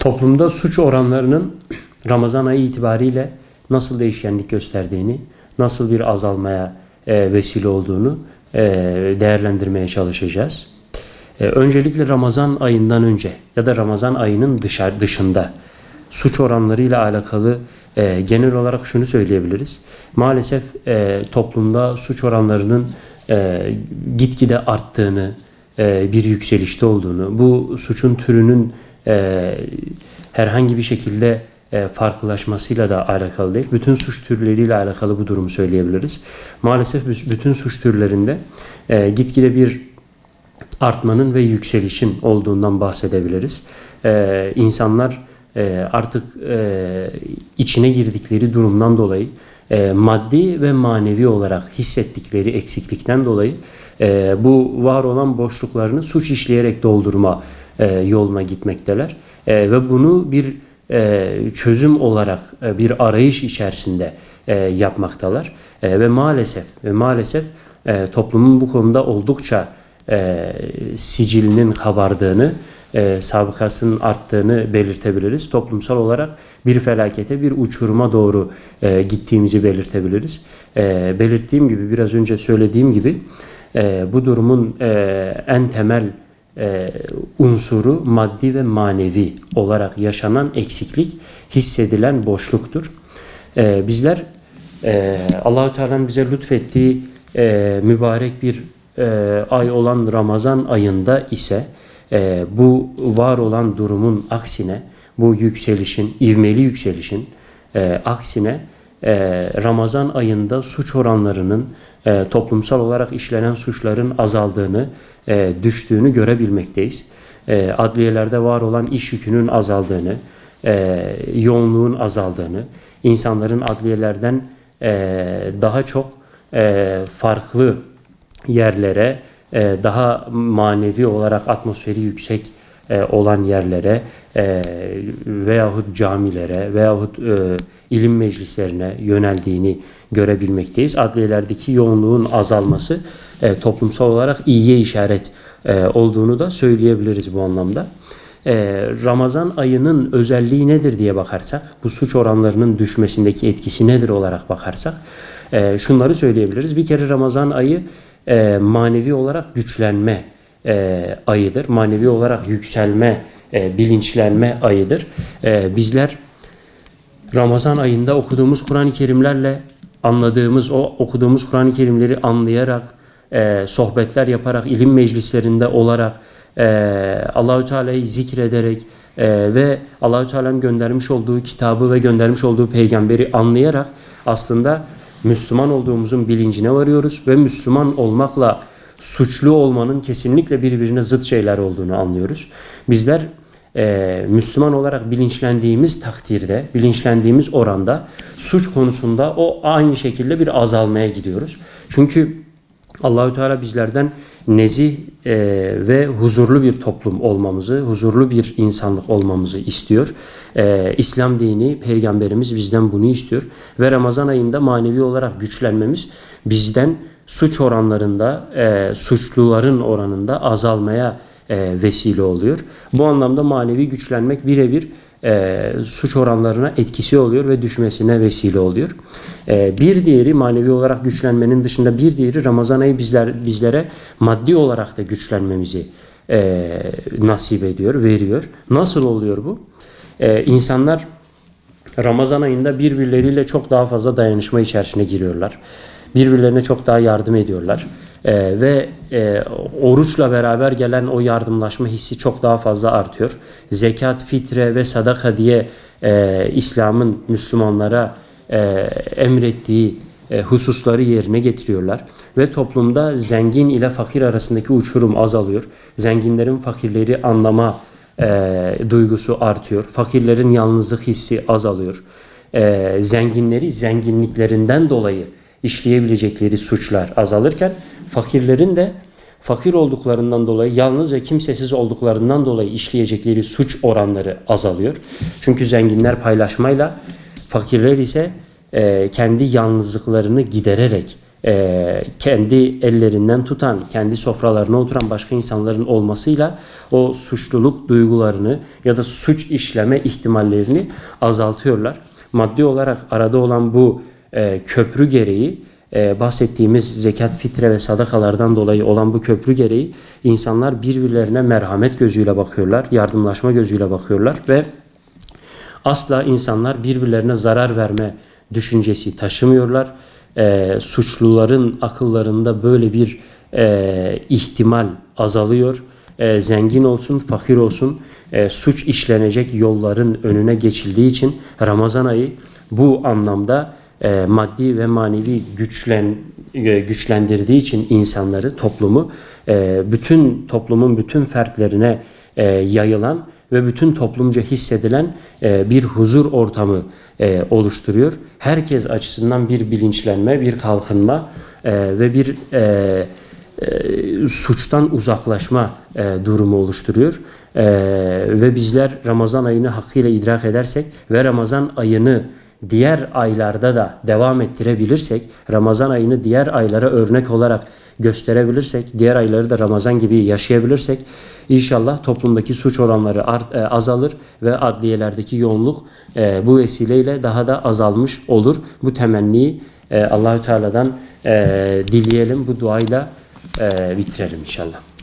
Toplumda suç oranlarının Ramazan ayı itibariyle nasıl değişkenlik gösterdiğini, nasıl bir azalmaya vesile olduğunu değerlendirmeye çalışacağız. Öncelikle Ramazan ayından önce ya da Ramazan ayının dışında suç oranlarıyla alakalı genel olarak şunu söyleyebiliriz. Maalesef toplumda suç oranlarının gitgide arttığını, bir yükselişte olduğunu, bu suçun türünün herhangi bir şekilde farklılaşmasıyla da alakalı değil. Bütün suç türleriyle alakalı bu durumu söyleyebiliriz. Maalesef bütün suç türlerinde gitgide bir artmanın ve yükselişin olduğundan bahsedebiliriz. İnsanlar artık içine girdikleri durumdan dolayı maddi ve manevi olarak hissettikleri eksiklikten dolayı bu var olan boşluklarını suç işleyerek doldurma yoluna gitmekteler. Ve bunu bir çözüm olarak bir arayış içerisinde yapmaktalar. Ve maalesef toplumun bu konuda oldukça sicilinin kabardığını, sabıkasının arttığını belirtebiliriz. Toplumsal olarak bir felakete, bir uçuruma doğru gittiğimizi belirtebiliriz. Belirttiğim gibi, biraz önce söylediğim gibi bu durumun en temel unsuru maddi ve manevi olarak yaşanan eksiklik, hissedilen boşluktur. Bizler Allah-u Teala'nın bize lütfettiği mübarek bir ay olan Ramazan ayında ise bu var olan durumun aksine, bu yükselişin, ivmeli yükselişin aksine Ramazan ayında suç oranlarının toplumsal olarak işlenen suçların azaldığını, düştüğünü görebilmekteyiz. Adliyelerde var olan iş yükünün azaldığını, yoğunluğun azaldığını, insanların adliyelerden daha çok farklı yerlere, daha manevi olarak atmosferi yüksek olan yerlere veyahut camilere veyahut ilim meclislerine yöneldiğini görebilmekteyiz. Adliyelerdeki yoğunluğun azalması toplumsal olarak iyiye işaret olduğunu da söyleyebiliriz bu anlamda. Ramazan ayının özelliği nedir diye bakarsak, bu suç oranlarının düşmesindeki etkisi nedir olarak bakarsak şunları söyleyebiliriz. Bir kere Ramazan ayı manevi olarak güçlenme ayıdır. Manevi olarak yükselme, bilinçlenme ayıdır. Bizler Ramazan ayında okuduğumuz Kur'an-ı Kerimlerle anladığımız, o okuduğumuz Kur'an-ı Kerimleri anlayarak, sohbetler yaparak, ilim meclislerinde olarak, Allahü Teala'yı zikrederek ve Allahü Teala'nın göndermiş olduğu kitabı ve göndermiş olduğu peygamberi anlayarak aslında Müslüman olduğumuzun bilincine varıyoruz ve Müslüman olmakla suçlu olmanın kesinlikle birbirine zıt şeyler olduğunu anlıyoruz. Bizler Müslüman olarak bilinçlendiğimiz takdirde, bilinçlendiğimiz oranda suç konusunda o aynı şekilde bir azalmaya gidiyoruz. Çünkü Allahü Teala bizlerden nezih ve huzurlu bir toplum olmamızı, huzurlu bir insanlık olmamızı istiyor. İslam dini, Peygamberimiz bizden bunu istiyor. Ve Ramazan ayında manevi olarak güçlenmemiz bizden suç oranlarında, suçluların oranında azalmaya vesile oluyor. Bu anlamda manevi güçlenmek birebir suç oranlarına etkisi oluyor ve düşmesine vesile oluyor. Bir diğeri, manevi olarak güçlenmenin dışında bir diğeri, Ramazan ayı bizlere maddi olarak da güçlenmemizi nasip ediyor, veriyor. Nasıl oluyor bu? İnsanlar Ramazan ayında birbirleriyle çok daha fazla dayanışma içerisine giriyorlar. Birbirlerine çok daha yardım ediyorlar. Ve oruçla beraber gelen o yardımlaşma hissi çok daha fazla artıyor. Zekat, fitre ve sadaka diye İslam'ın Müslümanlara emrettiği hususları yerine getiriyorlar. Ve toplumda zengin ile fakir arasındaki uçurum azalıyor. Zenginlerin fakirleri anlama duygusu artıyor. Fakirlerin yalnızlık hissi azalıyor. Zenginleri zenginliklerinden dolayı işleyebilecekleri suçlar azalırken fakirlerin de fakir olduklarından dolayı, yalnız ve kimsesiz olduklarından dolayı işleyecekleri suç oranları azalıyor. Çünkü zenginler paylaşmayla, fakirler ise kendi yalnızlıklarını gidererek kendi ellerinden tutan, kendi sofralarına oturan başka insanların olmasıyla o suçluluk duygularını ya da suç işleme ihtimallerini azaltıyorlar. Maddi olarak arada olan bu köprü gereği, bahsettiğimiz zekat, fitre ve sadakalardan dolayı olan bu köprü gereği insanlar birbirlerine merhamet gözüyle bakıyorlar, yardımlaşma gözüyle bakıyorlar ve asla insanlar birbirlerine zarar verme düşüncesi taşımıyorlar. Suçluların akıllarında böyle bir ihtimal azalıyor. Zengin olsun, fakir olsun, suç işlenecek yolların önüne geçildiği için Ramazan ayı bu anlamda maddi ve manevi güçlendirdiği için insanları, toplumu, bütün toplumun bütün fertlerine yayılan ve bütün toplumca hissedilen bir huzur ortamı oluşturuyor. Herkes açısından bir bilinçlenme, bir kalkınma ve bir suçtan uzaklaşma durumu oluşturuyor. Ve bizler Ramazan ayını hakkıyla idrak edersek ve Ramazan ayını diğer aylarda da devam ettirebilirsek, Ramazan ayını diğer aylara örnek olarak gösterebilirsek, diğer ayları da Ramazan gibi yaşayabilirsek inşallah toplumdaki suç oranları azalır ve adliyelerdeki yoğunluk bu vesileyle daha da azalmış olur. Bu temenniyi Allahü Teala'dan dileyelim, bu duayla bitirelim inşallah.